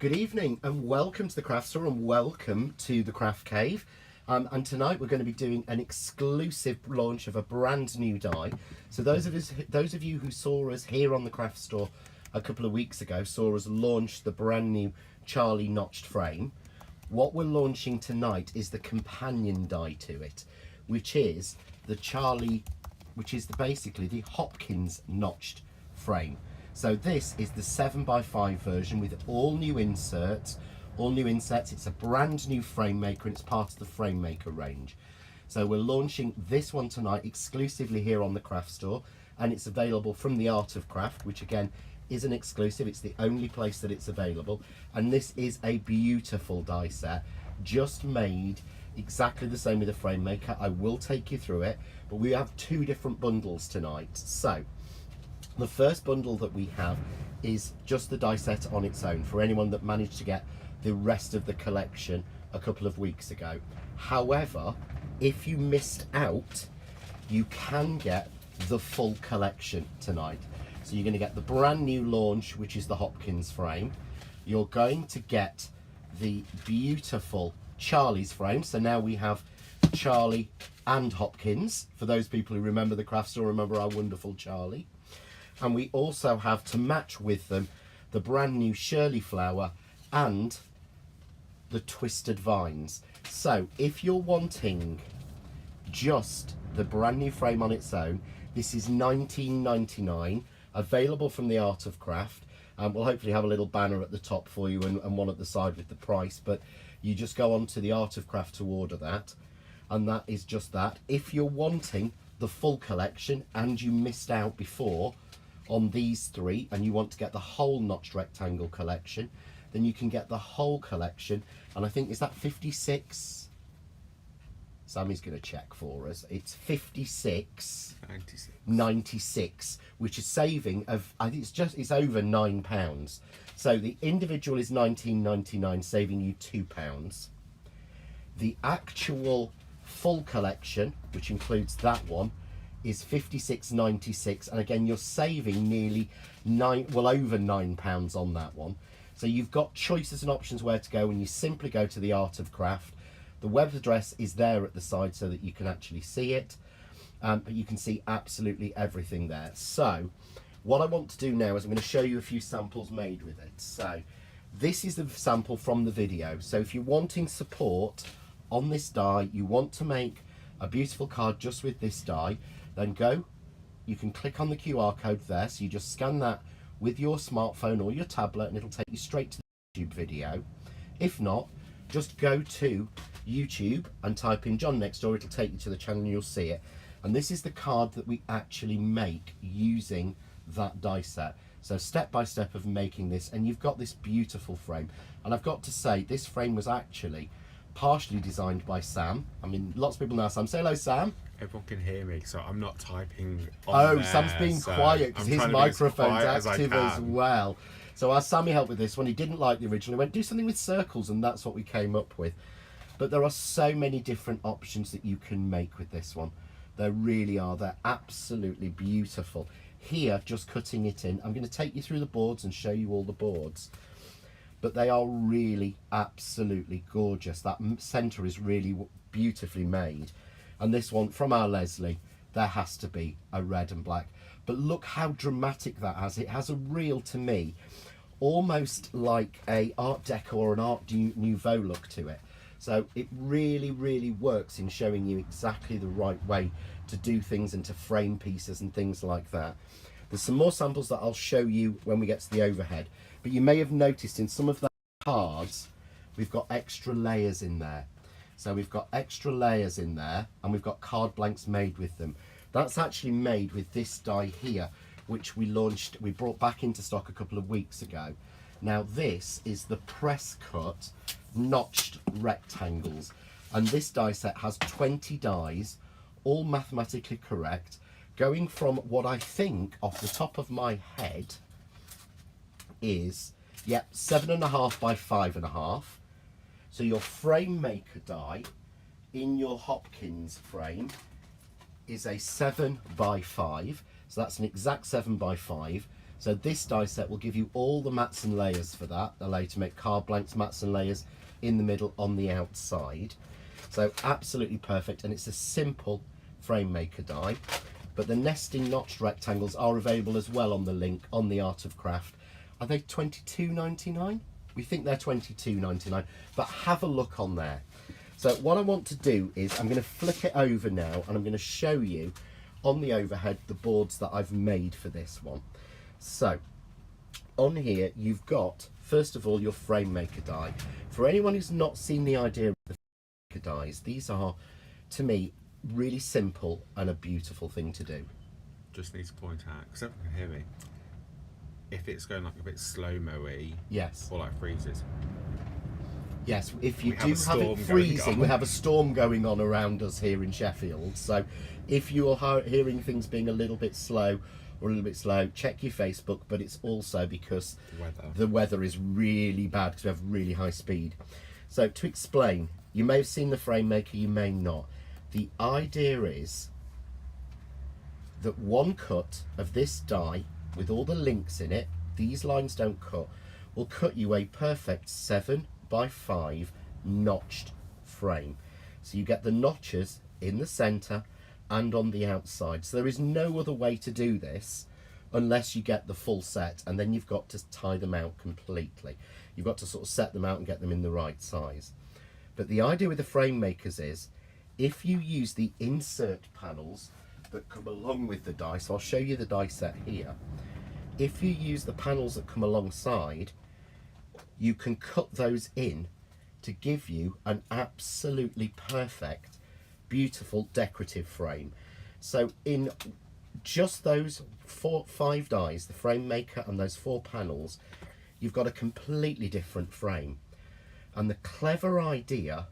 Good evening and welcome to the craft store and welcome to the craft cave. And tonight we're going to be doing an exclusive launch of a brand new die. So those of you who saw us here on the craft store a couple of weeks ago saw us launch the brand new Charlie notched frame. What we're launching tonight is the companion die to it, which is the basically the Hopkins notched frame. So this is the 7x5 version with all new inserts. It's a brand new frame maker and it's part of the frame maker range. So we're launching this one tonight exclusively here on the craft store, and it's available from the Art of Craft, which again is an exclusive. It's the only place that it's available, and this is a beautiful die set, just made exactly the same with the frame maker. I will take you through it, but we have two different bundles tonight. So the first bundle that we have is just the die set on its own for anyone that managed to get the rest of the collection a couple of weeks ago. However, if you missed out, you can get the full collection tonight. So you're going to get the brand new launch, which is the Hopkins frame. You're going to get the beautiful Charlie's frame. So now we have Charlie and Hopkins. For those people who remember the craft store, remember our wonderful Charlie. And we also have, to match with them, the brand new Shirley flower and the twisted vines. So if you're wanting just the brand new frame on its own, this is $19.99, available from the Art of Craft. We'll hopefully have a little banner at the top for you and one at the side with the price, but you just go on to the Art of Craft to order that, and that is just that. If you're wanting the full collection and you missed out before on these three and you want to get the whole notched rectangle collection, then you can get the whole collection. And I think, is that 56? Sammy's going to check for us. It's 96, which is saving of, I think it's over £9. So the individual is $19.99, saving you £2. The actual full collection, which includes that one, is $56.96, and again you're saving nearly over £9 on that one. So you've got choices and options where to go, and you simply go to the Art of Craft. The web address is there at the side so that you can actually see it, but you can see absolutely everything there. So what I want to do now is I'm going to show you a few samples made with it. So this is the sample from the video. So if you're wanting support on this die, you want to make a beautiful card just with this die, then you can click on the QR code there. So you just scan that with your smartphone or your tablet and it'll take you straight to the YouTube video. If not, just go to YouTube and type in John Next Door. It'll take you to the channel and you'll see it. And this is the card that we actually make using that die set. So step by step of making this, and you've got this beautiful frame. And I've got to say, this frame was actually partially designed by Sam. I mean, lots of people know Sam. Say hello, Sam. Everyone can hear me, so I'm not typing on there, Sam's being quiet because his microphone's active as well. So our Sammy helped with this one. He didn't like the original. He went, do something with circles, and that's what we came up with. But there are so many different options that you can make with this one. There really are. They're absolutely beautiful. Here, just cutting it in. I'm going to take you through the boards and show you all the boards. But they are really absolutely gorgeous. That centre is really beautifully made. And this one from our Leslie, there has to be a red and black. But look how dramatic that has. It has a real, to me, almost like a Art Deco or an Art Nouveau look to it. So it really, really works in showing you exactly the right way to do things and to frame pieces and things like that. There's some more samples that I'll show you when we get to the overhead. But you may have noticed in some of the cards, we've got extra layers in there. So we've got extra layers in there, and we've got card blanks made with them. That's actually made with this die here, which we brought back into stock a couple of weeks ago. Now this is the press cut notched rectangles, and this die set has 20 dies, all mathematically correct, going from what I think off the top of my head is, 7.5 by 5.5. So your frame maker die in your Hopkins frame is a 7 by 5. So that's an exact 7 by 5. So this die set will give you all the mats and layers for that. Allow you to make card blanks, mats and layers in the middle, on the outside. So absolutely perfect, and it's a simple frame maker die. But the nesting notched rectangles are available as well on the link on the Art of Craft. Are they £22.99? We think they're £22.99, but have a look on there. So what I want to do is I'm going to flick it over now, and I'm going to show you on the overhead the boards that I've made for this one. So on here you've got, first of all, your frame maker die. For anyone who's not seen the idea of the frame maker dies, these are, to me, really simple and a beautiful thing to do. Just need to point out, because everyone can hear me, if it's going like a bit slow-mo-y, Yes. or like freezes. Yes, if you We have do a have storm it going freezing, on. we have a storm going on around us here in Sheffield. So if you are hearing things being a little bit slow or a little bit slow, check your Facebook, but it's also because the weather is really bad because we have really high speed. So to explain, you may have seen the frame maker, you may not. The idea is that one cut of this die with all the links in it, these lines don't cut, will cut you a perfect 7x5 notched frame. So you get the notches in the center and on the outside. So there is no other way to do this unless you get the full set, and then you've got to tie them out completely. You've got to sort of set them out and get them in the right size. But the idea with the frame makers is, if you use the insert panels that come along with the die, so I'll show you the die set here. If you use the panels that come alongside, you can cut those in to give you an absolutely perfect, beautiful decorative frame. So in just those 5 dies, the frame maker and those 4 panels, you've got a completely different frame. And the clever idea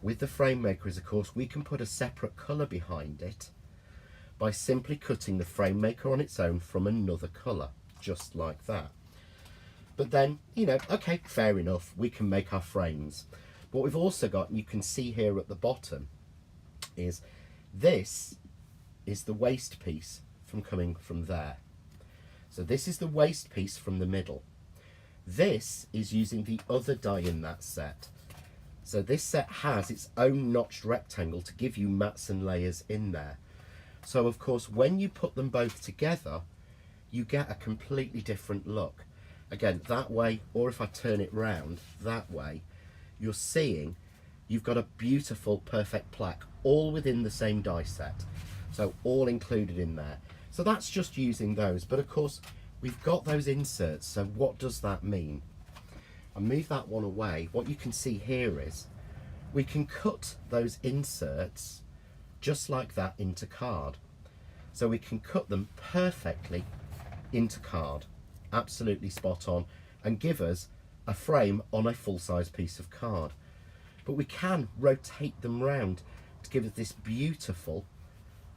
with the frame maker is, of course, we can put a separate colour behind it by simply cutting the frame maker on its own from another colour, just like that. But then, you know, okay, fair enough, we can make our frames. What we've also got, and you can see here at the bottom, is this is the waste piece from coming from there. So this is the waste piece from the middle. This is using the other die in that set. So this set has its own notched rectangle to give you mats and layers in there. So of course, when you put them both together, you get a completely different look. Again, that way, or if I turn it round that way, you're seeing you've got a beautiful, perfect plaque, all within the same die set. So all included in there. So that's just using those. But of course, we've got those inserts. So what does that mean? I move that one away. What you can see here is we can cut those inserts just like that into card. So we can cut them perfectly into card, absolutely spot on, and give us a frame on a full-size piece of card. But we can rotate them round to give us this beautiful,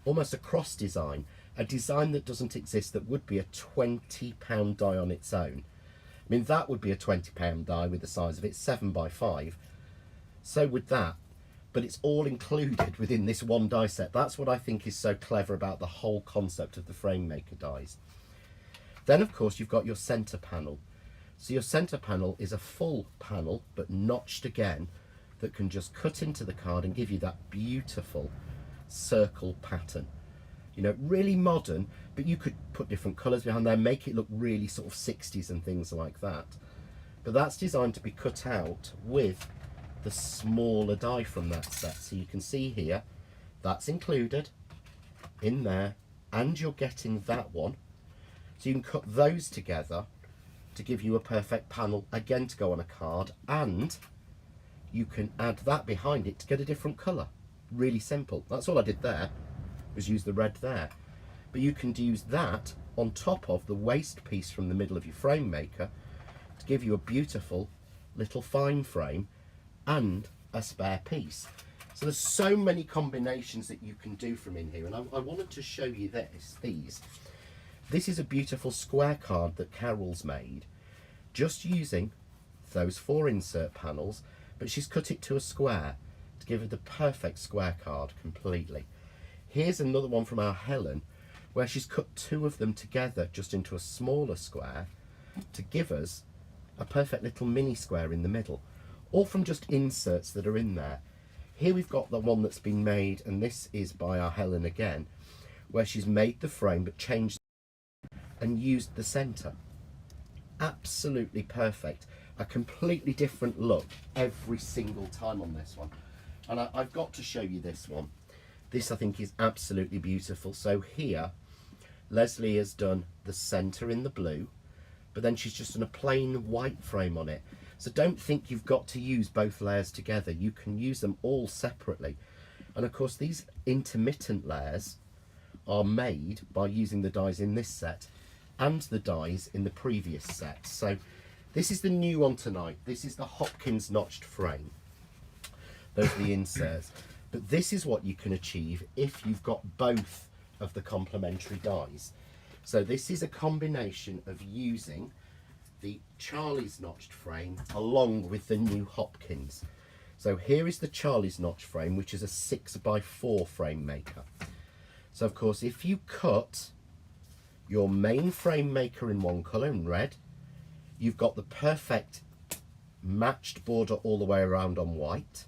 almost a cross design, a design that doesn't exist, that would be a £20 die on its own. I mean, that would be a £20 die with the size of it, 7x5. So would that, but it's all included within this one die set. That's what I think is so clever about the whole concept of the frame maker dies. Then of course you've got your center panel. So your center panel is a full panel, but notched again, that can just cut into the card and give you that beautiful circle pattern. You know, really modern, but you could put different colours behind there, make it look really sort of 60s and things like that. But that's designed to be cut out with the smaller die from that set. So you can see here, that's included in there, and you're getting that one. So you can cut those together to give you a perfect panel, again, to go on a card, and you can add that behind it to get a different colour. Really simple. That's all I did there, was use the red there. But you can use that on top of the waste piece from the middle of your frame maker to give you a beautiful little fine frame and a spare piece. So there's so many combinations that you can do from in here, and I wanted to show you these. This is a beautiful square card that Carol's made, just using those 4 insert panels, but she's cut it to a square to give it the perfect square card completely. Here's another one from our Helen, where she's cut 2 of them together just into a smaller square to give us a perfect little mini square in the middle, all from just inserts that are in there. Here we've got the one that's been made, and this is by our Helen again, where she's made the frame but changed and used the centre. Absolutely perfect. A completely different look every single time on this one. And I've got to show you this one. This I think is absolutely beautiful. So here Leslie has done the centre in the blue, but then she's just done a plain white frame on it. So don't think you've got to use both layers together. You can use them all separately. And of course these intermittent layers are made by using the dies in this set and the dies in the previous set. So this is the new one tonight. This is the Hopkins notched frame. Those are the inserts. But this is what you can achieve if you've got both of the complementary dies. So this is a combination of using the Charlie's notched frame along with the new Hopkins. So here is the Charlie's notched frame, which is a 6x4 frame maker. So of course, if you cut your main frame maker in one colour, in red, you've got the perfect matched border all the way around on white.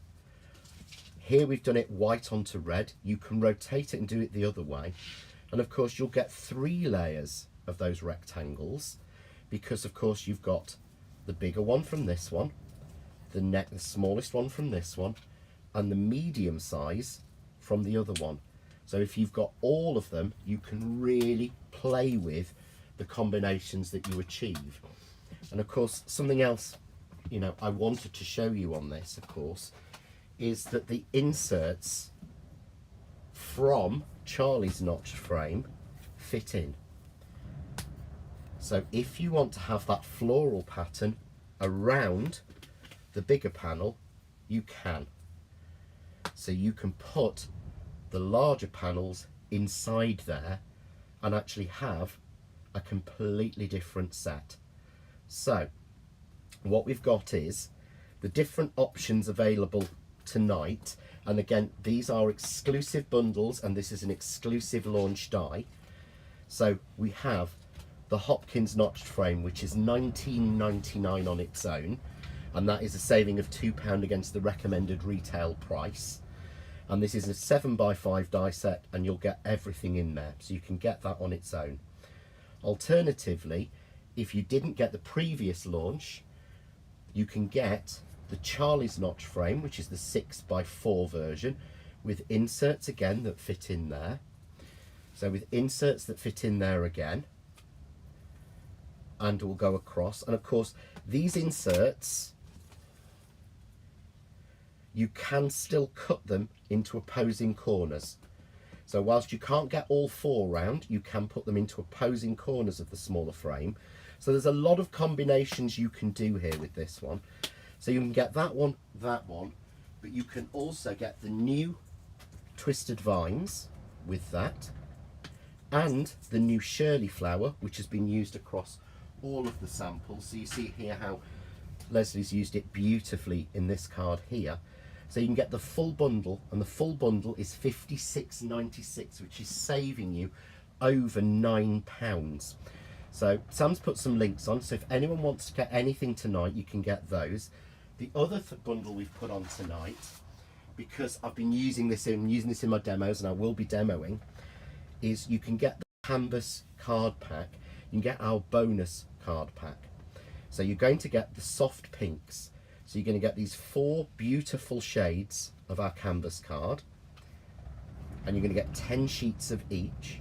Here we've done it white onto red. You can rotate it and do it the other way. And of course you'll get 3 layers of those rectangles, because of course you've got the bigger one from this one, the smallest one from this one, and the medium size from the other one. So if you've got all of them, you can really play with the combinations that you achieve. And of course, something else, you know, I wanted to show you on this, of course, is that the inserts from Charlie's notched frame fit in. So if you want to have that floral pattern around the bigger panel, you can. So you can put the larger panels inside there and actually have a completely different set. So what we've got is the different options available tonight, and again these are exclusive bundles and this is an exclusive launch die. So we have the Hopkins notched frame, which is £19.99 on its own, and that is a saving of £2 against the recommended retail price. And this is a 7x5 die set, and you'll get everything in there, so you can get that on its own. Alternatively, if you didn't get the previous launch, you can get the Charlie's notch frame, which is the 6x4 version, with inserts again that fit in there. So with inserts that fit in there again, and will go across. And of course, these inserts, you can still cut them into opposing corners. So whilst you can't get all 4 round, you can put them into opposing corners of the smaller frame. So there's a lot of combinations you can do here with this one. So you can get that one, but you can also get the new twisted vines with that, and the new Shirley flower, which has been used across all of the samples. So you see here how Leslie's used it beautifully in this card here. So you can get the full bundle, and the full bundle is £56.96, which is saving you over £9. So Sam's put some links on, so if anyone wants to get anything tonight, you can get those. The other bundle we've put on tonight, because I've been using this in my demos, and I will be demoing, is you can get the canvas card pack. You can get our bonus card pack. So you're going to get the soft pinks. So you're going to get these 4 beautiful shades of our canvas card, and you're going to get 10 sheets of each,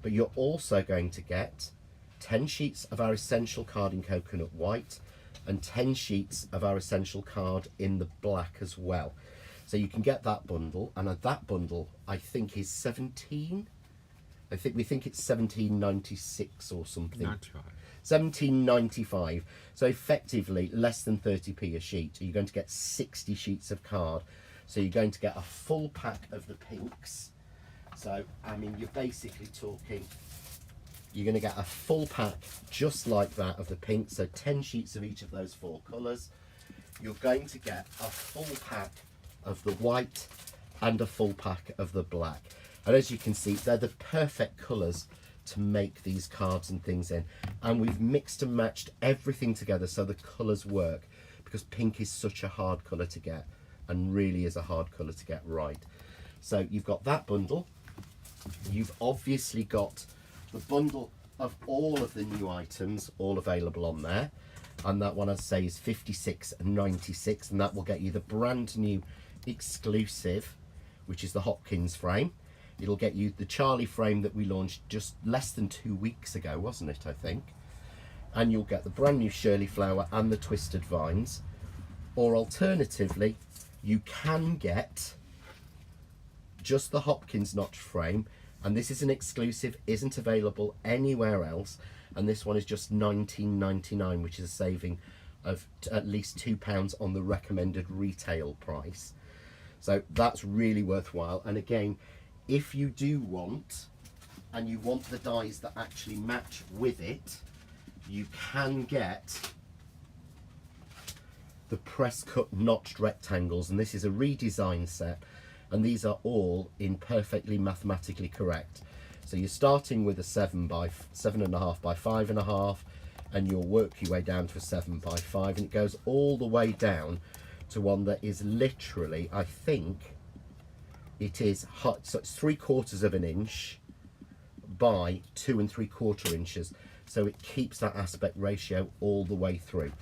but you're also going to get 10 sheets of our essential card in coconut white and 10 sheets of our essential card in the black as well. So you can get that bundle, and that bundle I think is 17. We think it's 17.96 or something. That's right. 17.95. So effectively less than 30p a sheet. You're going to get 60 sheets of card. So you're going to get a full pack of the pinks. So I mean, you're basically talking, you're going to get a full pack just like that of the pink. So 10 sheets of each of those 4 colours. You're going to get a full pack of the white and a full pack of the black. And as you can see, they're the perfect colours to make these cards and things in, and we've mixed and matched everything together so the colours work, because pink is such a hard colour to get, and really is a hard colour to get right. So you've got that bundle. You've obviously got the bundle of all of the new items all available on there, and that one, I'd say, is $56.96, and that will get you the brand new exclusive, which is the Hopkins frame. It'll get you the Charlie frame that we launched just less than 2 weeks ago, wasn't it, I think? And you'll get the brand new Shirley flower and the twisted vines. Or alternatively, you can get just the Hopkins notch frame, and this is an exclusive, isn't available anywhere else, and this one is just $19.99, which is a saving of at least £2 on the recommended retail price. So that's really worthwhile. And again, if you do want, and you want the dies that actually match with it, you can get the press cut notched rectangles, and this is a redesign set, and these are all in perfectly mathematically correct. So you're starting with a 7.5 by 5.5, and you'll work your way down to a 7 by 5, and it goes all the way down to one that is literally, I think it is hot, so it's 3/4 of an inch by 2 3/4 inches, so it keeps that aspect ratio all the way through.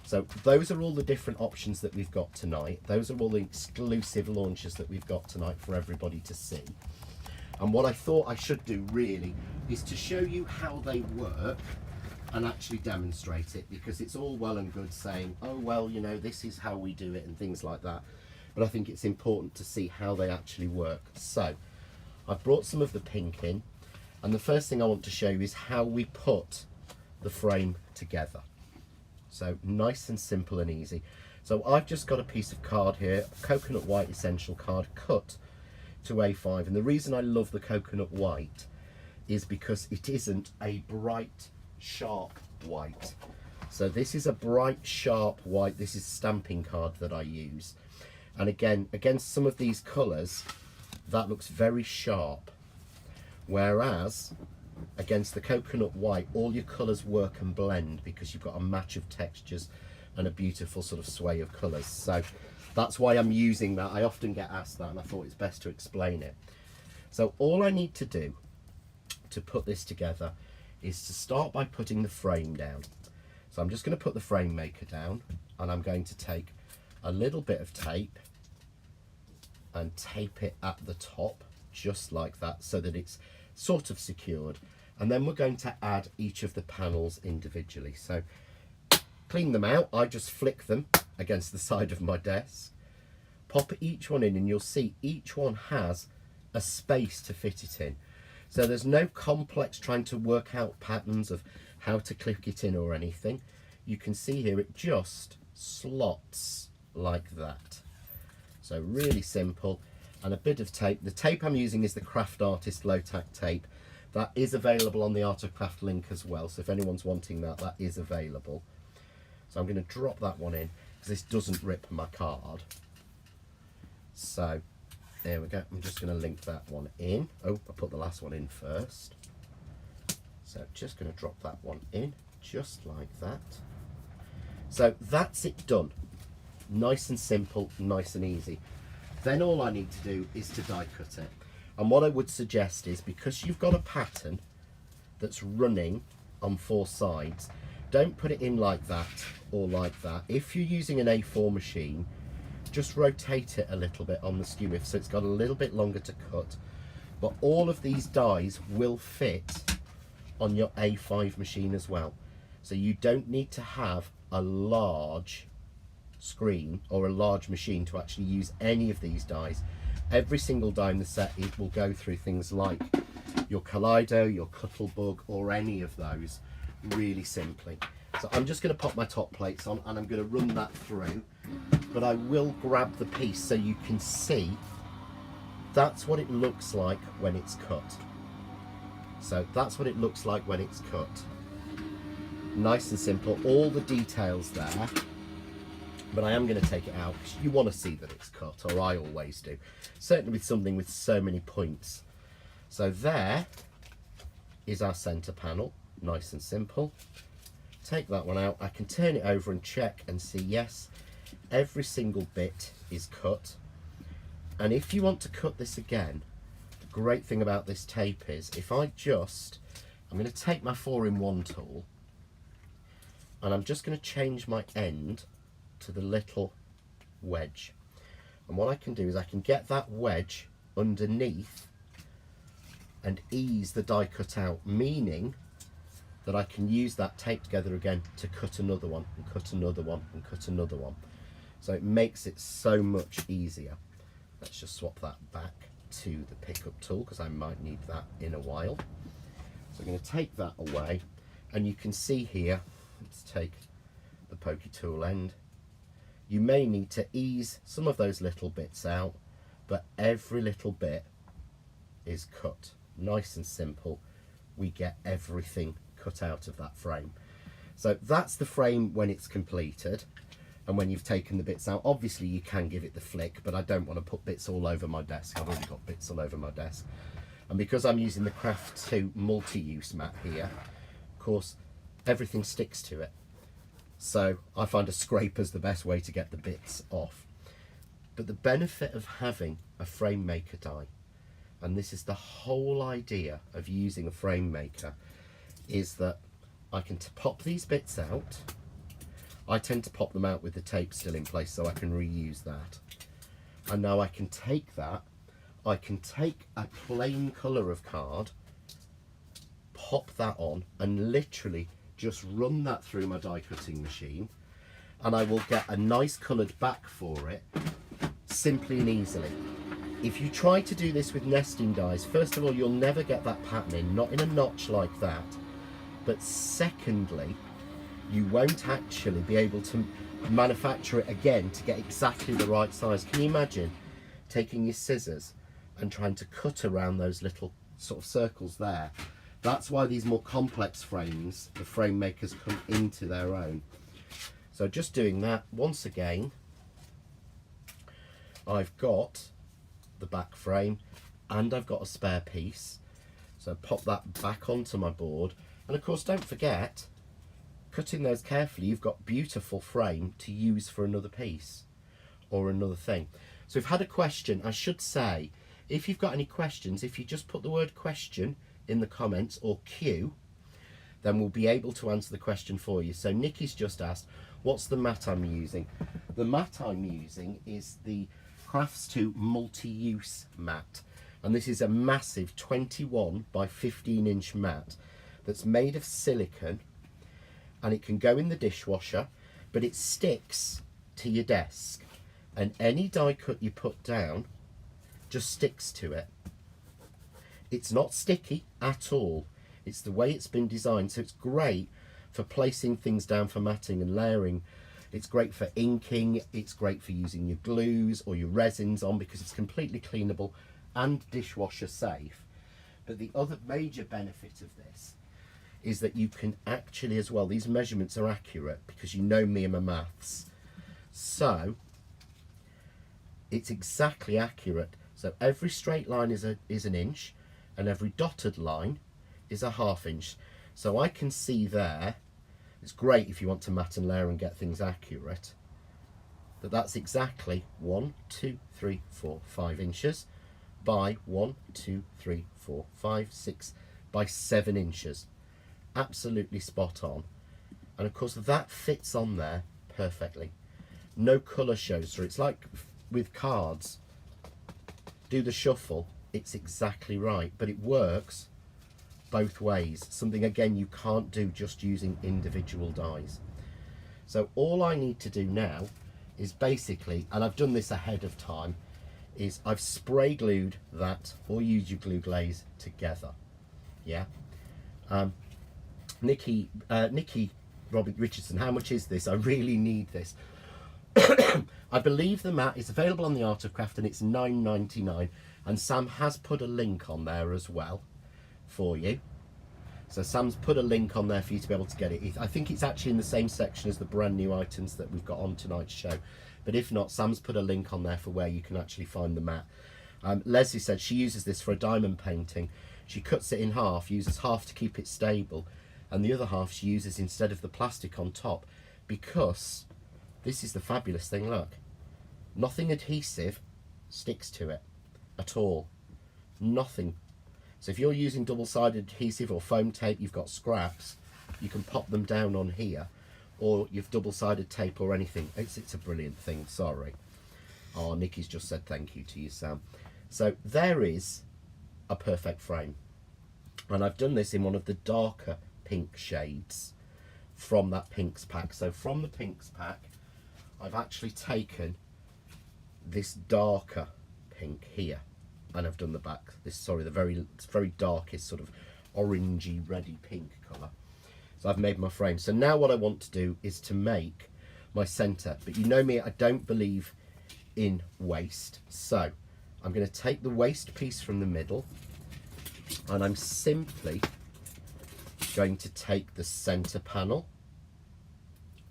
So those are all the different options that we've got tonight. Those are all the exclusive launches that we've got tonight for everybody to see. And what I thought I should do really is to show you how they work and actually demonstrate it, because it's all well and good saying, oh well, you know, this is how we do it and things like that, but I think it's important to see how they actually work. So I've brought some of the pink in, and the first thing I want to show you is how we put the frame together. So nice and simple and easy. So I've just got a piece of card here, a coconut white essential card cut to A5, and the reason I love the coconut white is because it isn't a bright sharp white. So this is a bright sharp white. This is stamping card that I use, and again, against some of these colours, that looks very sharp, whereas against the coconut white, all your colours work and blend because you've got a match of textures and a beautiful sort of sway of colours. So that's why I'm using that. I often get asked that, and I thought it's best to explain it. So all I need to do to put this together is to start by putting the frame down. So I'm just going to put the frame maker down, and I'm going to take a little bit of tape and tape it at the top, just like that, so that it's sort of secured. And then we're going to add each of the panels individually. So clean them out. I just flick them against the side of my desk, pop each one in, and you'll see each one has a space to fit it in. So there's no complex trying to work out patterns of how to click it in or anything. You can see here it just slots like that. So really simple. And a bit of tape. The tape I'm using is the Craft Artist low tack tape. That is available on the Art of Craft link as well, so if anyone's wanting that, that is available. So I'm going to drop that one in because this doesn't rip my card. So there we go. I'm just going to link that one in. Oh, I put the last one in first. So just going to drop that one in just like that. So that's it done. Nice and simple, nice and easy. Then all I need to do is to die cut it. And what I would suggest is, because you've got a pattern that's running on 4 sides, don't put it in like that or like that. If you're using an A4 machine, just rotate it a little bit on the skew width so it's got a little bit longer to cut. But all of these dies will fit on your A5 machine as well. So you don't need to have a large screen or a large machine to actually use any of these dies. Every single die in the set, it will go through things like your Kaleido, your Cuttlebug, or any of those really simply. So I'm just going to pop my top plates on and I'm going to run that through, but I will grab the piece so you can see that's what it looks like when it's cut. So that's what it looks like when it's cut. Nice and simple, all the details there. But I am going to take it out because you want to see that it's cut, or I always do. Certainly with something with so many points. So there is our center panel, nice and simple. Take that one out. I can turn it over and check and see, yes, every single bit is cut. And if you want to cut this again, the great thing about this tape is if I'm going to take my 4-in-1 tool and I'm just going to change my end to the little wedge. And what I can do is I can get that wedge underneath and ease the die cut out, meaning that I can use that tape together again to cut another one and cut another one and cut another one. So it makes it so much easier. Let's just swap that back to the pickup tool because I might need that in a while. So I'm going to take that away, and you can see here, let's take the pokey tool end. You may need to ease some of those little bits out, but every little bit is cut. Nice and simple. We get everything cut out of that frame. So that's the frame when it's completed and when you've taken the bits out. Obviously you can give it the flick, but I don't want to put bits all over my desk. I've already got bits all over my desk. And because I'm using the Craft 2 multi-use mat here, of course everything sticks to it. So I find a scraper's the best way to get the bits off. But the benefit of having a frame maker die, and this is the whole idea of using a frame maker, is that I can pop these bits out. I tend to pop them out with the tape still in place so I can reuse that. And now I can take that, I can take a plain colour of card, pop that on and literally just run that through my die cutting machine, and I will get a nice coloured back for it simply and easily. If you try to do this with nesting dies, first of all, you'll never get that pattern in, not in a notch like that. But secondly, you won't actually be able to manufacture it again to get exactly the right size. Can you imagine taking your scissors and trying to cut around those little sort of circles there? That's why these more complex frames, the frame makers come into their own. So just doing that, once again, I've got the back frame and I've got a spare piece. So pop that back onto my board. And of course, don't forget, cutting those carefully, you've got beautiful frame to use for another piece or another thing. So we've had a question. I should say, if you've got any questions, if you just put the word question in the comments or Q, then we'll be able to answer the question for you. So Nikki's just asked, what's the mat I'm using? The mat I'm using is the Crafts 2 multi-use mat. And this is a massive 21 by 15 inch mat that's made of silicone, and it can go in the dishwasher, but it sticks to your desk, and any die cut you put down just sticks to it. It's not sticky at all. It's the way it's been designed, so it's great for placing things down for matting and layering. It's great for inking, it's great for using your glues or your resins on because it's completely cleanable and dishwasher safe. But the other major benefit of this is that you can actually as well, these measurements are accurate because you know me and my maths. So it's exactly accurate. So every straight line is an inch and every dotted line is a ½ inch. So I can see there, it's great if you want to mat and layer and get things accurate, but that's exactly 1, 2, 3, 4, 5 inches by 1, 2, 3, 4, 5, 6 by 7 inches. Absolutely spot on. And of course that fits on there perfectly. No colour shows through. It's like with cards. Do the shuffle, it's exactly right, but it works both ways. Something again you can't do just using individual dies. So all I need to do now is basically, and I've done this ahead of time, is I've spray glued that or use your glue glaze together. Yeah. Nikki Robert Richardson, how much is this? I really need this. I believe the mat is available on the Art of Craft and it's £9.99, and Sam has put a link on there as well for you. So Sam's put a link on there for you to be able to get it. I think it's actually in the same section as the brand new items that we've got on tonight's show, but if not, Sam's put a link on there for where you can actually find the mat. Leslie said she uses this for a diamond painting. She cuts it in half, uses half to keep it stable, and the other half she uses instead of the plastic on top, because this is the fabulous thing, look. Nothing adhesive sticks to it at all. Nothing. So if you're using double-sided adhesive or foam tape, you've got scraps, you can pop them down on here, or you've double-sided tape or anything. It's a brilliant thing, sorry. Oh, Nikki's just said thank you to you, Sam. So there is a perfect frame. And I've done this in one of the darker pink shades from that pinks pack. So from the pinks pack, I've actually taken this darker pink here, and I've done the back. This, sorry, the very darkest sort of orangey, reddy pink colour. So I've made my frame. So now what I want to do is to make my centre. But you know me, I don't believe in waste. So I'm going to take the waste piece from the middle, and I'm simply going to take the centre panel,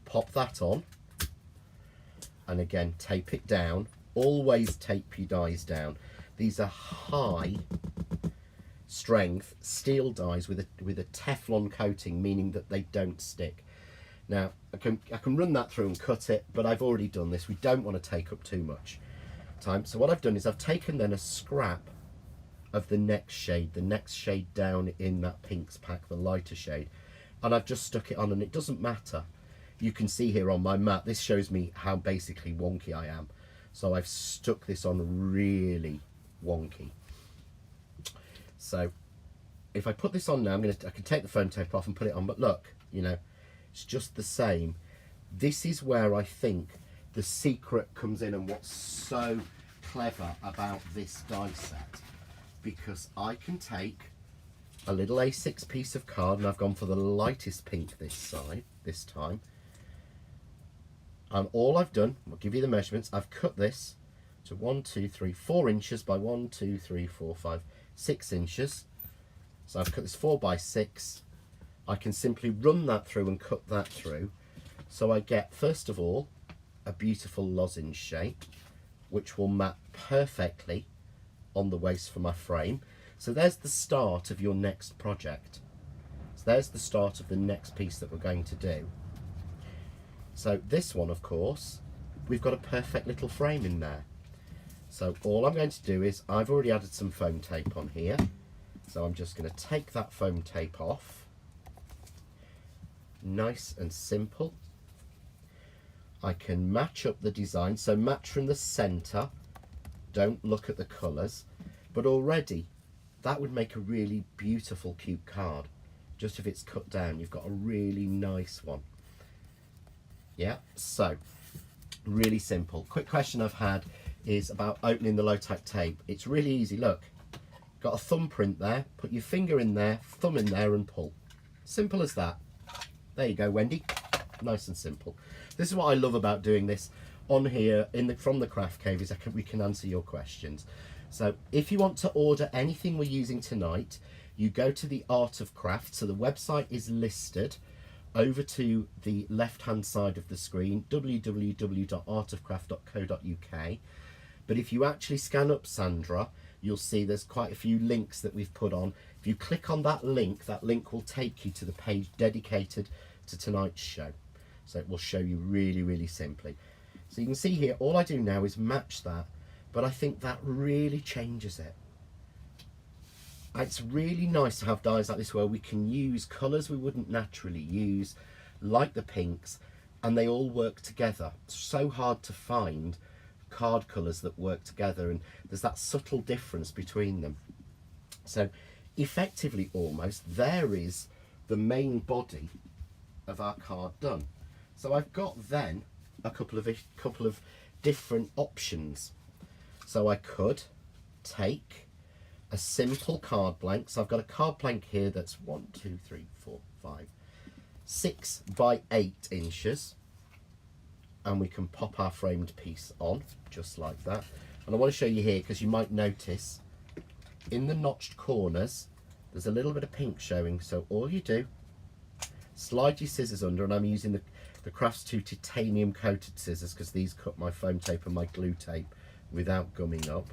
pop that on, and again tape it down. Always tape your dies down. These are high strength steel dies with a Teflon coating, meaning that they don't stick. Now I can run that through and cut it, but I've already done this. We don't want to take up too much time. So what I've done is I've taken then a scrap of the next shade down in that pinks pack, the lighter shade, and I've just stuck it on, and it doesn't matter. You can see here on my mat, this shows me how basically wonky I am. So I've stuck this on really wonky. So if I put this on now, I can take the foam tape off and put it on, but look, you know, it's just the same. This is where I think the secret comes in, and what's so clever about this die set, because I can take a little A6 piece of card, and I've gone for the lightest pink this time, and all I've done, I'll give you the measurements, I've cut this to 4 inches by 6 inches. So I've cut this 4 by 6. I can simply run that through and cut that through. So I get, first of all, a beautiful lozenge shape, which will map perfectly on the waist for my frame. So there's the start of your next project. So there's the start of the next piece that we're going to do. So this one, of course, we've got a perfect little frame in there. So all I'm going to do is, I've already added some foam tape on here. So I'm just going to take that foam tape off. Nice and simple. I can match up the design. So match from the centre. Don't look at the colours. But already, that would make a really beautiful, cute card. Just if it's cut down, you've got a really nice one. Yeah, so really simple. Quick question I've had is about opening the low-tack tape. It's really easy. Look, got a thumbprint there. Put your finger in there, thumb in there, and pull. Simple as that. There you go, Wendy. Nice and simple. This is what I love about doing this on here from the Craft Cave, is we can answer your questions. So if you want to order anything we're using tonight, you go to the Art of Craft. So the website is listed over to the left hand side of the screen, www.artofcraft.co.uk. But if you actually scan up Sandra, you'll see there's quite a few links that we've put on. If you click on that link will take you to the page dedicated to tonight's show. So it will show you really, really simply. So you can see here, all I do now is match that, but I think that really changes it. It's really nice to have dies like this where we can use colours we wouldn't naturally use, like the pinks, and they all work together. It's so hard to find card colours that work together, and there's that subtle difference between them. So effectively, almost, there is the main body of our card done. So I've got then a couple of different options. So I could take a simple card blank. So I've got a card blank here that's 6 by 8 inches, and we can pop our framed piece on just like that. And I want to show you here, because you might notice in the notched corners there's a little bit of pink showing. So all you do, slide your scissors under, and I'm using the Crafts 2 titanium coated scissors, because these cut my foam tape and my glue tape without gumming up.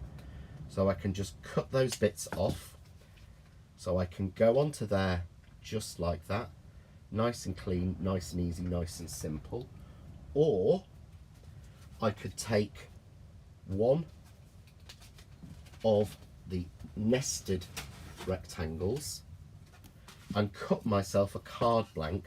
So I can just cut those bits off, So I can go onto there just like that, nice and clean, nice and easy, nice and simple. Or I could take one of the nested rectangles and cut myself a card blank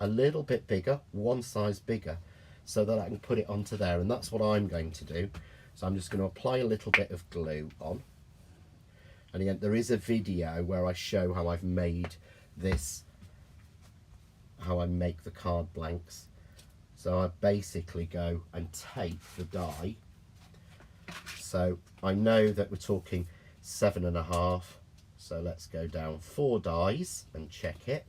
a little bit bigger, one size bigger, so that I can put it onto there. And that's what I'm going to do. So I'm just going to apply a little bit of glue on. And again, there is a video where I show how I've made this, how I make the card blanks. So I basically go and tape the die. So I know that we're talking 7.5. So let's go down 4 dies and check it.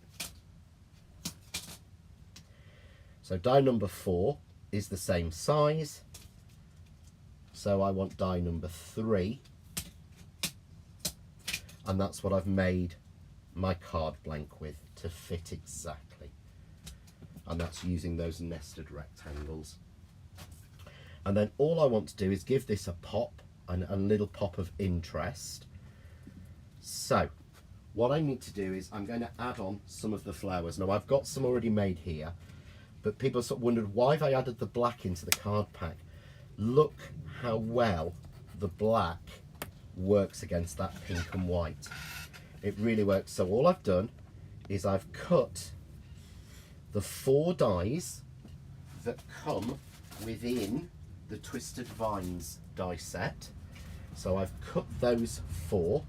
So die number 4 is the same size. So I want die number 3. And that's what I've made my card blank with, to fit exactly. And that's using those nested rectangles. And then all I want to do is give this a pop, and a little pop of interest. So what I need to do is I'm going to add on some of the flowers. Now I've got some already made here, but people sort of wondered why have I added the black into the card pack. Look how well the black works against that pink and white. It really works. So all I've done is I've cut the 4 dies that come within the Twisted Vines die set. So I've cut those 4,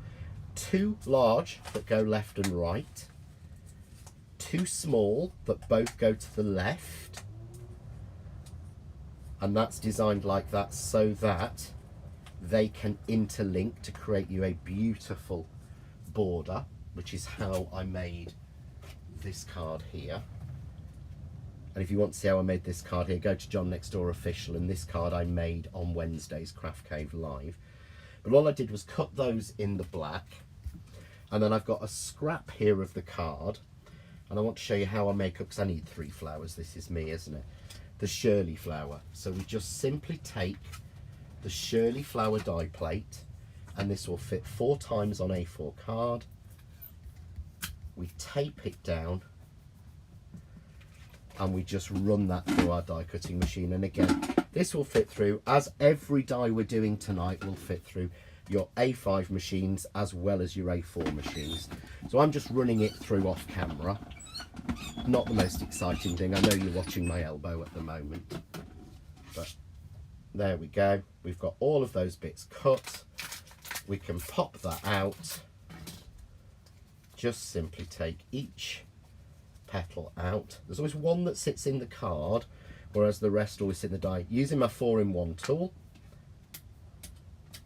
2 large that go left and right, 2 small that both go to the left, and that's designed like that so that they can interlink to create you a beautiful border, which is how I made this card here. And if you want to see how I made this card here, go to John Next Door Official, and this card I made on Wednesday's Craft Cave Live. But all I did was cut those in the black, and then I've got a scrap here of the card, and I want to show you how I make up, because I need 3 flowers. This is me, isn't it? The Shirley flower. So we just simply take the Shirley flower die plate, and this will fit 4 times on A4 card. We tape it down, and we just run that through our die cutting machine. And again, this will fit through, as every die we're doing tonight will fit through your A5 machines as well as your A4 machines. So I'm just running it through off camera. Not the most exciting thing. I know you're watching my elbow at the moment, but there we go. We've got all of those bits cut. We can pop that out. Just simply take each petal out. There's always one that sits in the card, whereas the rest always sit in the die. Using my 4-in-1 tool,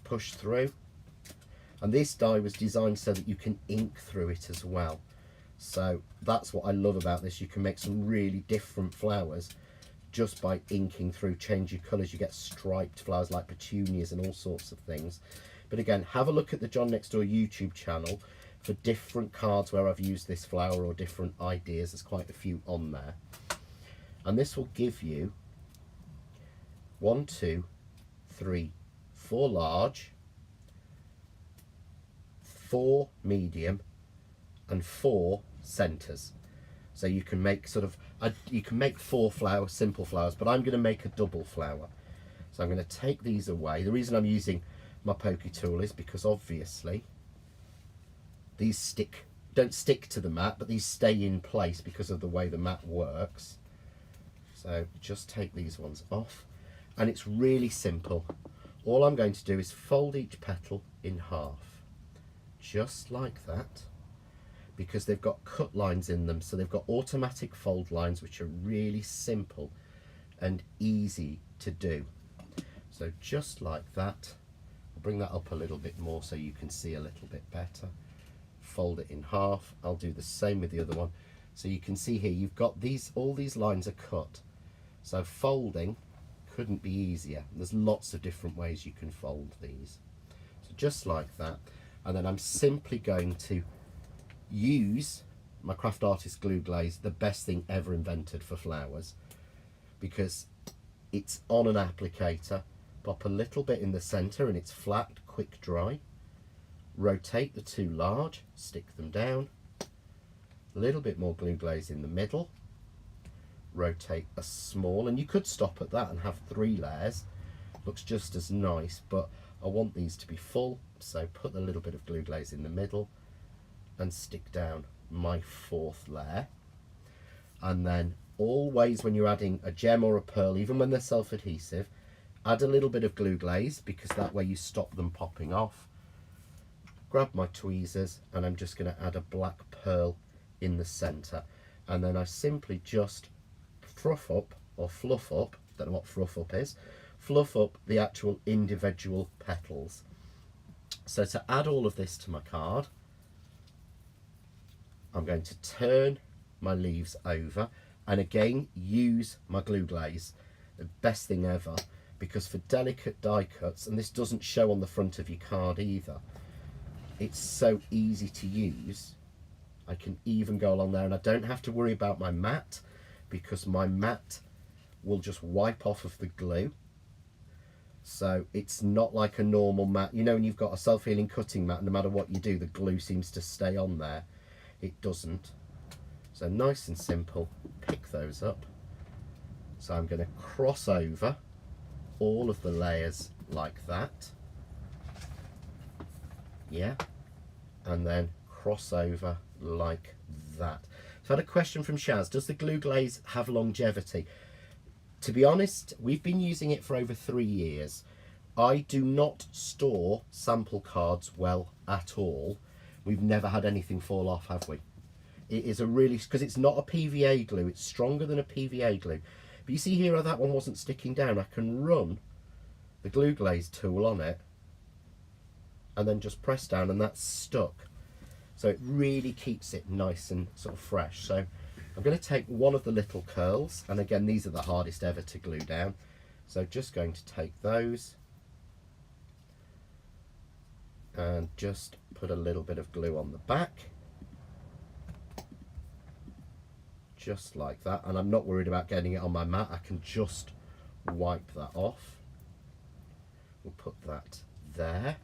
push through. And this die was designed so that you can ink through it as well. So that's what I love about this. You can make some really different flowers just by inking through, change your colours. You get striped flowers like petunias and all sorts of things. But again, have a look at the John Next Door YouTube channel for different cards where I've used this flower or different ideas. There's quite a few on there. And this will give you 1, 2, 3, 4 large, 4 medium, and 4 centers. So you can make sort of you can make 4 flowers, simple flowers, but I'm going to make a double flower. So I'm going to take these away. The reason I'm using my pokey tool is because obviously these don't stick to the mat, but these stay in place because of the way the mat works. So just take these ones off, and it's really simple. All I'm going to do is fold each petal in half, just like that, because they've got cut lines in them. So they've got automatic fold lines, which are really simple and easy to do. So just like that. I'll bring that up a little bit more so you can see a little bit better. Fold it in half. I'll do the same with the other one. So you can see here, you've got these, all these lines are cut. So folding couldn't be easier. There's lots of different ways you can fold these. So just like that. And then I'm simply going to use my Craft Artist glue glaze, the best thing ever invented for flowers, because it's on an applicator. Pop a little bit in the center and it's flat, quick dry. rotate the two large, stick them down, a little bit more glue glaze in the middle, rotate a small, and you could stop at that and have 3 layers, looks just as nice, but I want these to be full, so put a little bit of glue glaze in the middle and stick down my 4th layer. And then always when you're adding a gem or a pearl, even when they're self-adhesive, add a little bit of glue glaze, because that way you stop them popping off. Grab my tweezers and I'm just going to add a black pearl in the center, and then I simply just fluff up, don't know what fluff up is, fluff up the actual individual petals. So to add all of this to my card, I'm going to turn my leaves over and again use my glue glaze, the best thing ever, because for delicate die cuts, and this doesn't show on the front of your card either, it's so easy to use. I can even go along there and I don't have to worry about my mat, because my mat will just wipe off of the glue. So it's not like a normal mat, you know, when you've got a self-healing cutting mat, no matter what you do the glue seems to stay on there. It doesn't. So nice and simple, pick those up. So I'm going to cross over all of the layers like that, yeah, and then cross over like that. So I had a question from Shaz, does the glue glaze have longevity? To be honest, we've been using it for over 3 years. I do not store sample cards well at all. We've never had anything fall off, have we? It is a really, because it's not a PVA glue, it's stronger than a PVA glue. But you see here how that one wasn't sticking down? I can run the glue glaze tool on it and then just press down and that's stuck. So it really keeps it nice and sort of fresh. So I'm going to take one of the little curls, and again these are the hardest ever to glue down. So just going to take those and just put a little bit of glue on the back. Just like that, and I'm not worried about getting it on my mat, I can just wipe that off. We'll put that there.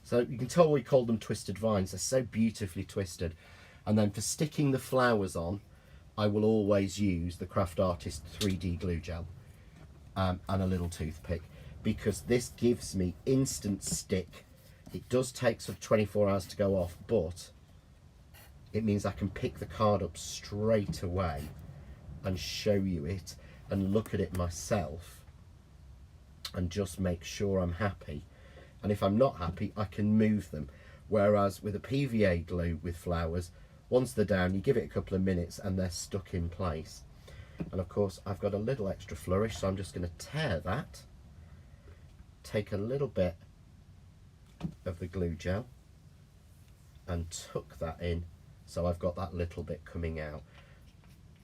So you can tell we call them twisted vines, they're so beautifully twisted. And then for sticking the flowers on, I will always use the Craft Artist 3D glue gel and a little toothpick, because this gives me instant stick. It does take sort of 24 hours to go off, but it means I can pick the card up straight away and show you it and look at it myself and just make sure I'm happy. And if I'm not happy, I can move them. Whereas with a PVA glue with flowers, once they're down, you give it a couple of minutes and they're stuck in place. And of course, I've got a little extra flourish, so I'm just going to tear that, take a little bit of the glue gel and tuck that in. So I've got that little bit coming out,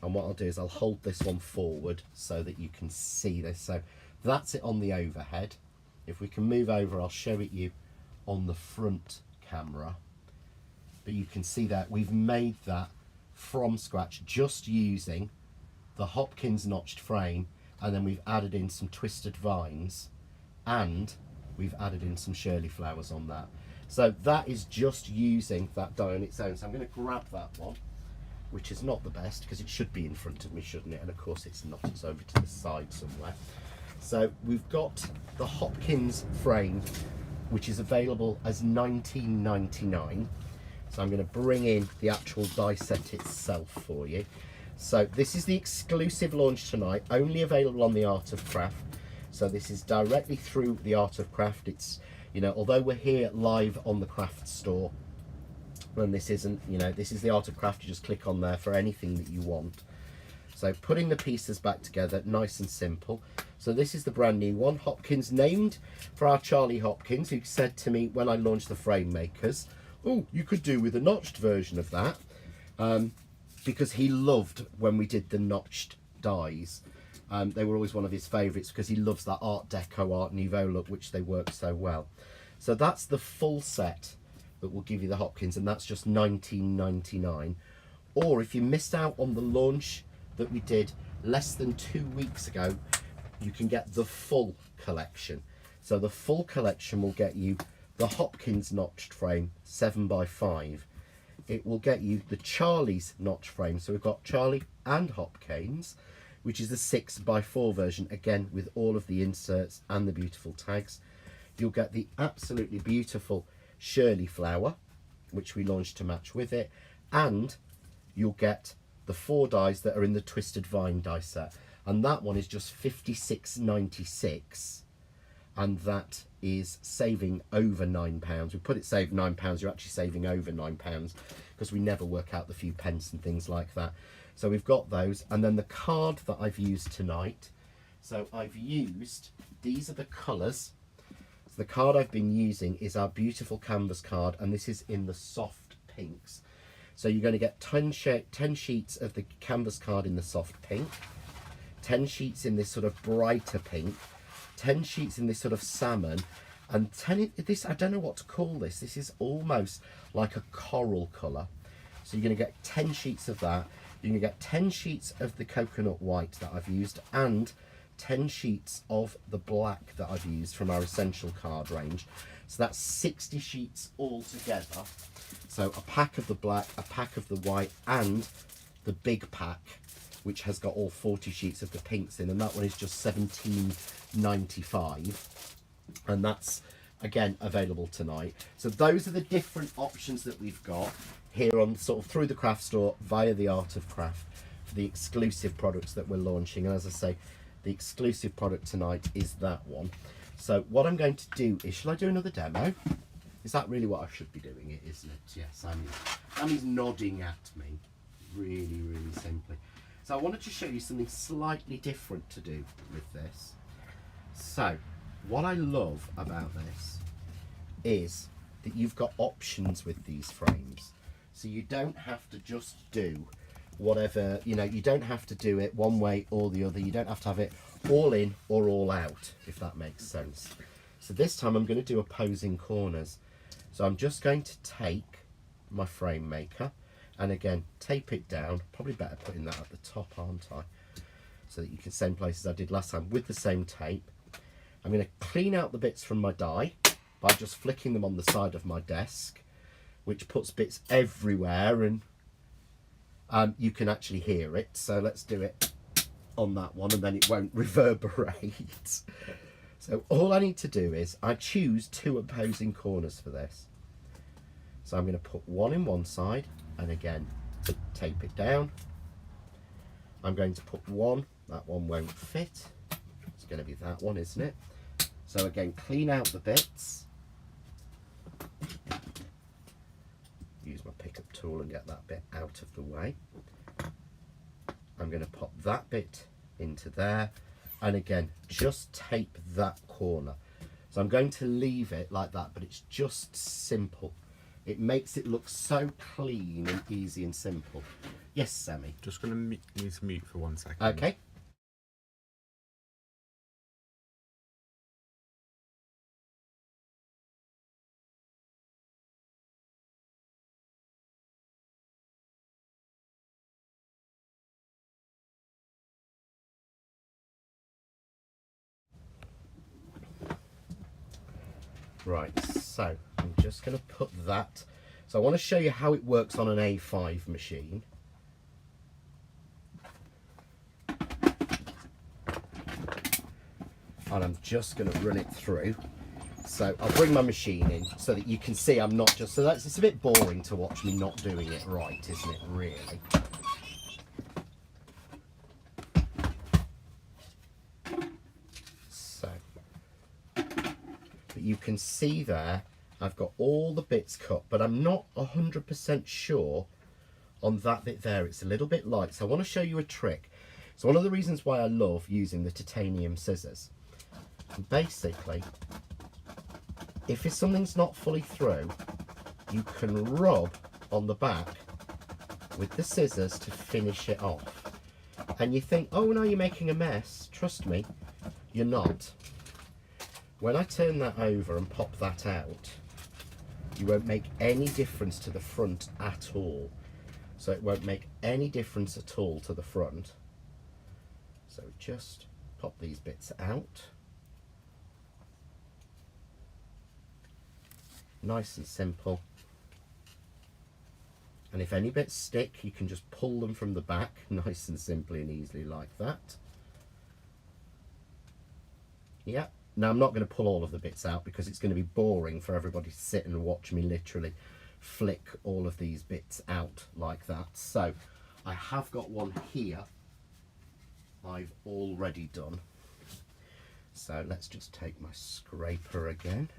and what I'll do is I'll hold this one forward so that you can see this. So that's it on the overhead. If we can move over, I'll show it you on the front camera, but you can see that we've made that from scratch just using the Hopkins notched frame, and then we've added in some twisted vines and we've added in some Shirley flowers on that. So that is just using that die on its own. So I'm going to grab that one, which is not the best because it should be in front of me, shouldn't it? And of course it's not, it's over to the side somewhere. So we've got the Hopkins frame, which is available as $19.99. So I'm going to bring in the actual die set itself for you. So this is the exclusive launch tonight, only available on the Art of Craft. So this is directly through the Art of Craft. It's, you know, although we're here live on the craft store, and this isn't, you know, this is the Art of Craft, you just click on there for anything that you want. So putting the pieces back together, nice and simple. So this is the brand new one, Hopkins, named for our Charlie Hopkins, who said to me when I launched the Frame Makers, oh, you could do with a notched version of that, because he loved when we did the notched dies. They were always one of his favourites because he loves that Art Deco, Art Nouveau look, which they work so well. So that's the full set that will give you the Hopkins, and that's just $19.99. Or if you missed out on the launch that we did less than 2 weeks ago, you can get the full collection. So the full collection will get you the Hopkins notched frame 7x5. It will get you the Charlie's notch frame. So we've got Charlie and Hopkins, which is the 6x4 version, again with all of the inserts and the beautiful tags. You'll get the absolutely beautiful Shirley flower, which we launched to match with it, and you'll get the 4 dies that are in the Twisted Vine die set, and that one is just £56.96, and that is saving over £9. We put it saved £9, you're actually saving over £9 because we never work out the few pence and things like that. So we've got those, and then the card that I've used tonight. So I've used, these are the colours. So the card I've been using is our beautiful canvas card, and this is in the soft pinks. So you're going to get 10 sheets of the canvas card in the soft pink, 10 sheets in this sort of brighter pink, 10 sheets in this sort of salmon, and 10 this, I don't know what to call this. This is almost like a coral colour. So you're going to get 10 sheets of that. You're going to get 10 sheets of the coconut white that I've used, and 10 sheets of the black that I've used from our essential card range. So that's 60 sheets all together. So a pack of the black, a pack of the white, and the big pack, which has got all 40 sheets of the pinks in, and that one is just £17.95, and that's again available tonight. So those are the different options that we've got here on sort of through the craft store via the Art of Craft for the exclusive products that we're launching. And as I say, the exclusive product tonight is that one. So what I'm going to do is, shall I do another demo? Is that really what I should be doing? It isn't it? Yes, Sammy's nodding at me really, really simply. So I wanted to show you something slightly different to do with this. So what I love about this is that you've got options with these frames. So you don't have to just do whatever, you know, you don't have to do it one way or the other. You don't have to have it all in or all out, if that makes sense. So this time I'm going to do opposing corners. So I'm just going to take my frame maker and again tape it down. Probably better putting that at the top, aren't I? So that you can same places I did last time with the same tape. I'm going to clean out the bits from my die by just flicking them on the side of my desk, which puts bits everywhere, and you can actually hear it. So let's do it on that one, and then it won't reverberate. So all I need to do is I choose 2 opposing corners for this. So I'm going to put one in one side and again tape it down. I'm going to put one, that one won't fit. It's going to be that one, isn't it? So again, clean out the bits. Use my pickup tool and get that bit out of the way. I'm going to pop that bit into there, and again just tape that corner. So I'm going to leave it like that, but it's just simple. It makes it look so clean and easy and simple. Yes, Sammy? Just going to need to mute for 1 second. Okay. Right, so I'm just going to put that. So I want to show you how it works on an A5 machine. And I'm just going to run it through. So I'll bring my machine in so that you can see I'm not just, so that's, it's a bit boring to watch me not doing it right, isn't it, really? So, but you can see there, I've got all the bits cut, but I'm not 100% sure on that bit there. It's a little bit light, so I want to show you a trick. So one of the reasons why I love using the titanium scissors, basically, if something's not fully through, you can rub on the back with the scissors to finish it off. And you think, oh no, you're making a mess. Trust me, you're not. When I turn that over and pop that out, you won't make any difference to the front at all. So it won't make any difference at all to the front. So just pop these bits out. Nice and simple. And if any bits stick, you can just pull them from the back, nice and simply and easily like that. Yeah. Now I'm not going to pull all of the bits out because it's going to be boring for everybody to sit and watch me literally flick all of these bits out like that. So I have got one here I've already done. So let's just take my scraper again.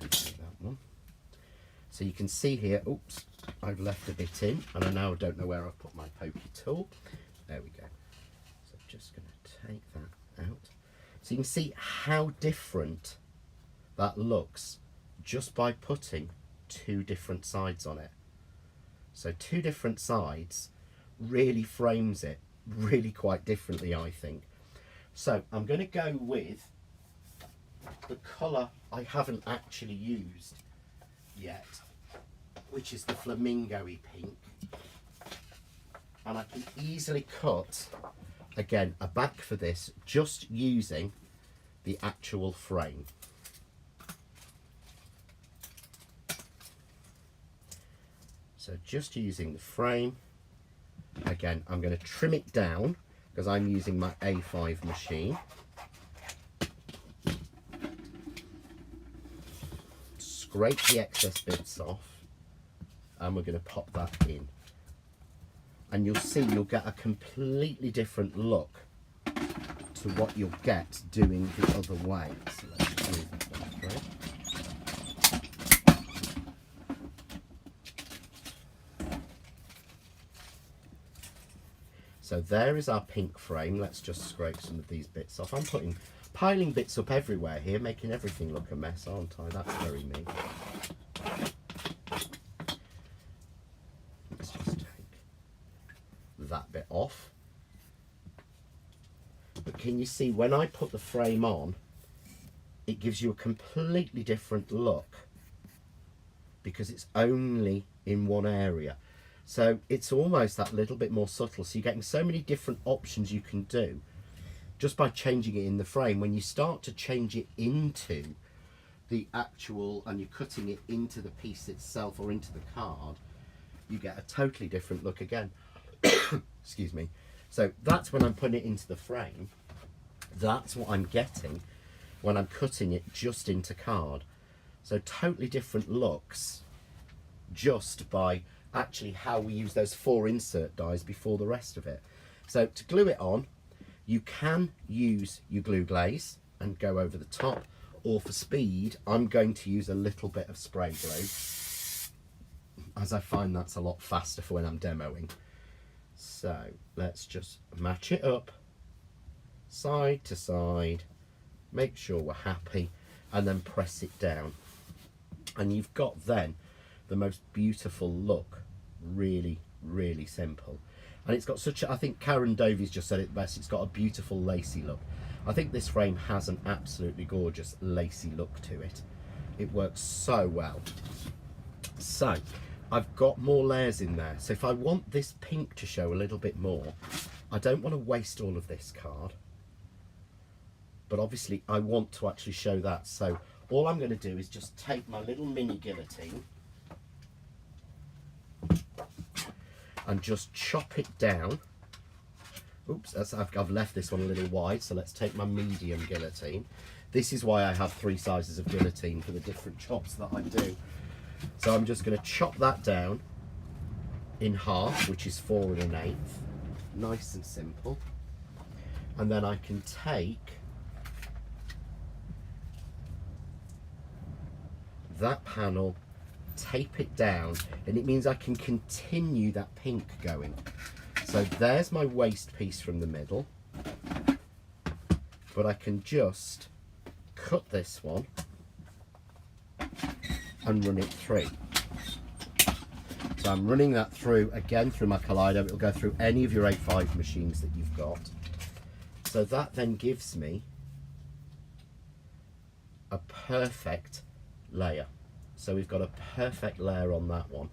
That one. So you can see here, oops, I've left a bit in and I now don't know where I've put my pokey tool. There we go. So I'm just going to take that out. So you can see how different that looks just by putting two different sides on it. So two different sides really frames it really quite differently, I think. So I'm going to go with the colour I haven't actually used yet, which is the flamingo-y pink. And I can easily cut, again, a back for this just using the actual frame. So just using the frame, again, I'm going to trim it down because I'm using my A5 machine. Scrape the excess bits off and we're going to pop that in. And you'll see you'll get a completely different look to what you'll get doing the other way. So let's move that one through. So there is our pink frame. Let's just scrape some of these bits off. I'm piling bits up everywhere here, making everything look a mess, aren't I? That's very me. Let's just take that bit off. But can you see when I put the frame on, it gives you a completely different look because it's only in one area. So it's almost that little bit more subtle. So you're getting so many different options you can do just by changing it in the frame. When you start to change it into the actual, and you're cutting it into the piece itself or into the card, you get a totally different look again. Excuse me. So that's when I'm putting it into the frame. That's what I'm getting when I'm cutting it just into card. So totally different looks just by actually how we use those 4 insert dies before the rest of it. So to glue it on, you can use your glue glaze and go over the top, or for speed I'm going to use a little bit of spray glue, as I find that's a lot faster for when I'm demoing. So let's just match it up side to side, make sure we're happy, and then press it down, and you've got then the most beautiful look. Really, really simple. And it's got such a, I think Karen Dovey's just said it best, it's got a beautiful lacy look. I think this frame has an absolutely gorgeous lacy look to it. It works so well. So I've got more layers in there. So if I want this pink to show a little bit more, I don't want to waste all of this card, but obviously I want to actually show that. So all I'm going to do is just take my little mini guillotine and just chop it down. Oops, I've left this one a little wide, so let's take my medium guillotine. This is why I have 3 sizes of guillotine for the different chops that I do. So I'm just going to chop that down in half, which is 4 1/8. Nice and simple. And then I can take that panel, tape it down, and it means I can continue that pink going. So there's my waste piece from the middle, but I can just cut this one and run it through. So I'm running that through again through my Kaleido. It'll go through any of your A5 machines that you've got. So that then gives me a perfect layer. So we've got a perfect layer on that one.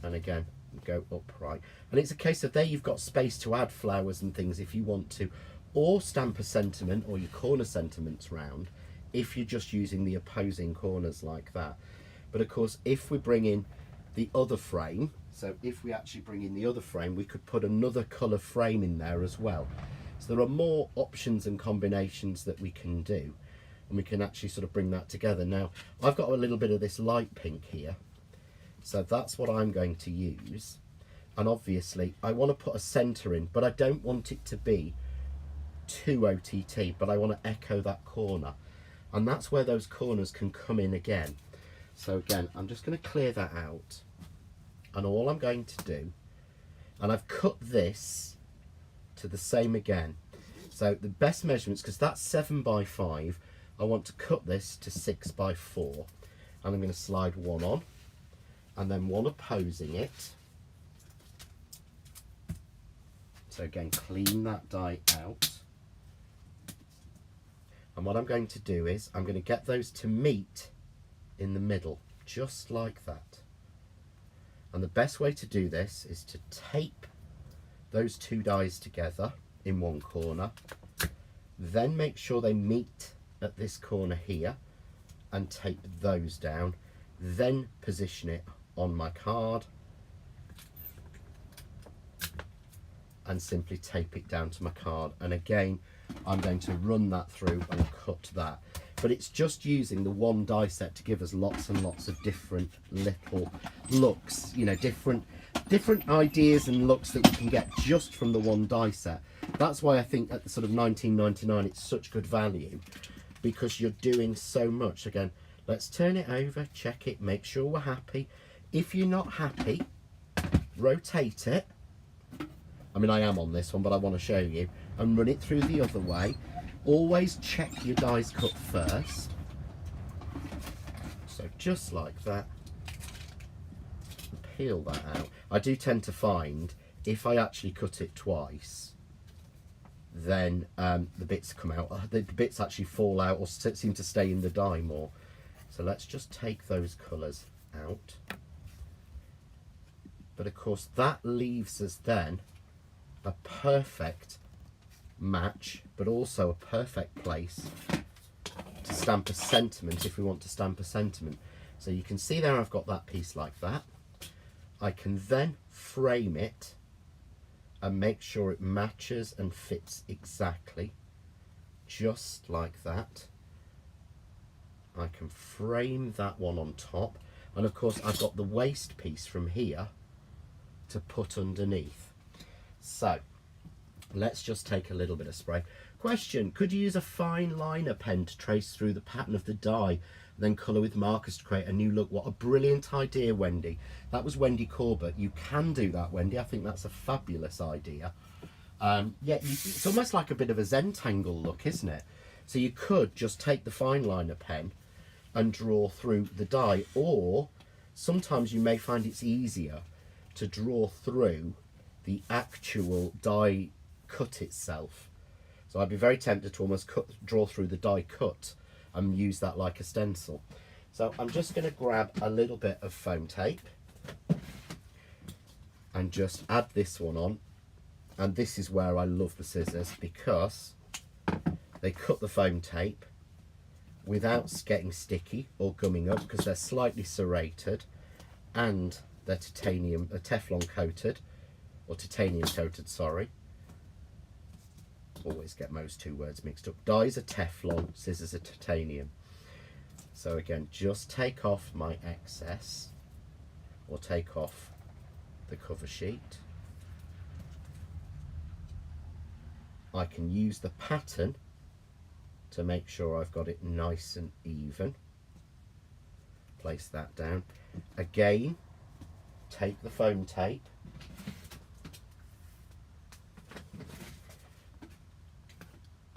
And again, go upright. And it's a case of there you've got space to add flowers and things if you want to, or stamp a sentiment or your corner sentiments round if you're just using the opposing corners like that. But of course, if we bring in the other frame, so if we actually bring in the other frame, we could put another colour frame in there as well. So there are more options and combinations that we can do, and we can actually sort of bring that together. Now, I've got a little bit of this light pink here, so that's what I'm going to use. And obviously I want to put a centre in, but I don't want it to be too OTT, but I want to echo that corner, and that's where those corners can come in again. So again, I'm just going to clear that out, and all I'm going to do, and I've cut this to the same again, so the best measurements, because that's 7 by 5, I want to cut this to 6 by 4, and I'm going to slide one on and then one opposing it. So again, clean that die out. And what I'm going to do is I'm going to get those to meet in the middle, just like that. And the best way to do this is to tape those two dies together in one corner, then make sure they meet at this corner here and tape those down, then position it on my card and simply tape it down to my card. And again, I'm going to run that through and cut that. But it's just using the one die set to give us lots and lots of different little looks, you know, different ideas and looks that we can get just from the one die set. That's why I think at the sort of $19.99 it's such good value, because you're doing so much. Again, let's turn it over, check it, make sure we're happy. If you're not happy, rotate it. I mean, I am on this one, but I want to show you, and run it through the other way. Always check your dies cut first. So just like that. Peel that out. I do tend to find if I actually cut it twice, then the bits come out. The bits actually fall out or seem to stay in the die more. So let's just take those colours out. But of course that leaves us then a perfect match, but also a perfect place to stamp a sentiment if we want to stamp a sentiment. So you can see there I've got that piece like that. I can then frame it and make sure it matches and fits exactly, just like that. I can frame that one on top, and of course I've got the waste piece from here to put underneath. So let's just take a little bit of spray. Question, could you use a fine liner pen to trace through the pattern of the die, then colour with markers to create a new look? What a brilliant idea, Wendy. That was Wendy Corbett. You can do that, Wendy. I think that's a fabulous idea. Yeah, it's almost like a bit of a Zentangle look, isn't it? So you could just take the fine liner pen and draw through the die, or sometimes you may find it's easier to draw through the actual die cut itself. So I'd be very tempted to almost draw through the die cut and use that like a stencil. So I'm just going to grab a little bit of foam tape and just add this one on. And this is where I love the scissors, because they cut the foam tape without getting sticky or gumming up, because they're slightly serrated and they're Teflon coated, or titanium coated, sorry. Always get those two words mixed up. Dies are Teflon, scissors are titanium. So again, just take off my excess, or take off the cover sheet. I can use the pattern to make sure I've got it nice and even. Place that down. Again, take the foam tape,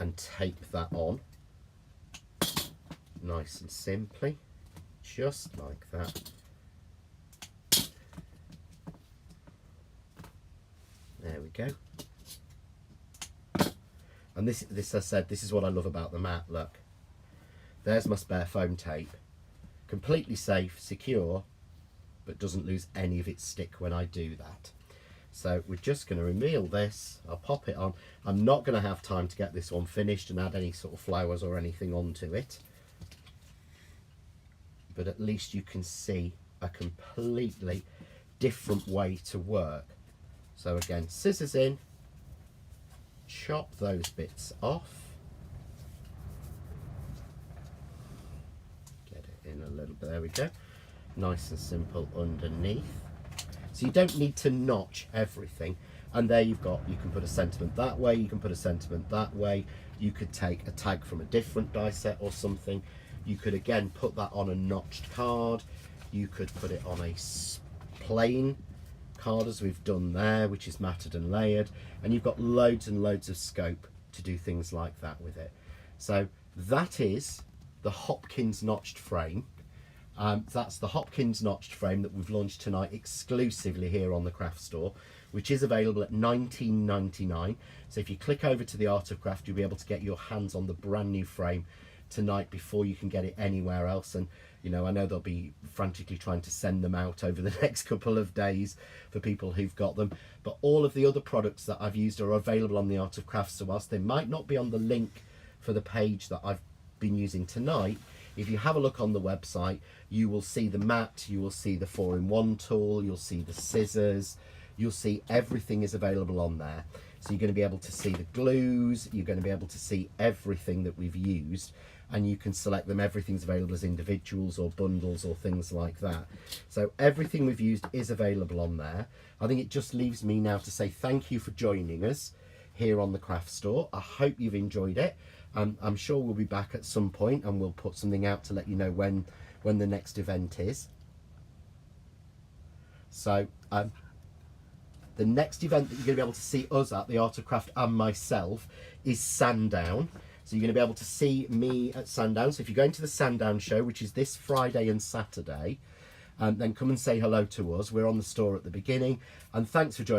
and tape that on nice and simply, just like that. There we go. And this I said, this is what I love about the mat. Look, there's my spare foam tape, completely safe, secure, but doesn't lose any of its stick when I do that. So we're just going to reveal this. I'll pop it on. I'm not going to have time to get this one finished and add any sort of flowers or anything onto it. But at least you can see a completely different way to work. So again, scissors in, chop those bits off. Get it in a little bit, there we go. Nice and simple underneath. So you don't need to notch everything. And there you've got, you can put a sentiment that way, you can put a sentiment that way. You could take a tag from a different die set or something. You could again put that on a notched card. You could put it on a plain card as we've done there, which is matted and layered. And you've got loads and loads of scope to do things like that with it. So that is the Hopkins notched frame. That's the Hopkins notched frame that we've launched tonight exclusively here on the craft store, which is available at $19.99. So if you click over to the Art of Craft, you'll be able to get your hands on the brand new frame tonight before you can get it anywhere else. And you know, I know they'll be frantically trying to send them out over the next couple of days for people who've got them, but all of the other products that I've used are available on the Art of Craft. So whilst they might not be on the link for the page that I've been using tonight, if you have a look on the website, you will see the mat, you will see the 4-in-1 tool, you'll see the scissors, you'll see everything is available on there. So you're going to be able to see the glues, you're going to be able to see everything that we've used, and you can select them. Everything's available as individuals or bundles or things like that. So everything we've used is available on there. I think it just leaves me now to say thank you for joining us here on the craft store. I hope you've enjoyed it. I'm sure we'll be back at some point and we'll put something out to let you know when the next event is. So the next event that you're going to be able to see us at, the Art of Craft and myself, is Sandown. So you're going to be able to see me at Sandown. So if you're going to the Sandown show, which is this Friday and Saturday, then come and say hello to us. We're on the store at the beginning. And thanks for joining.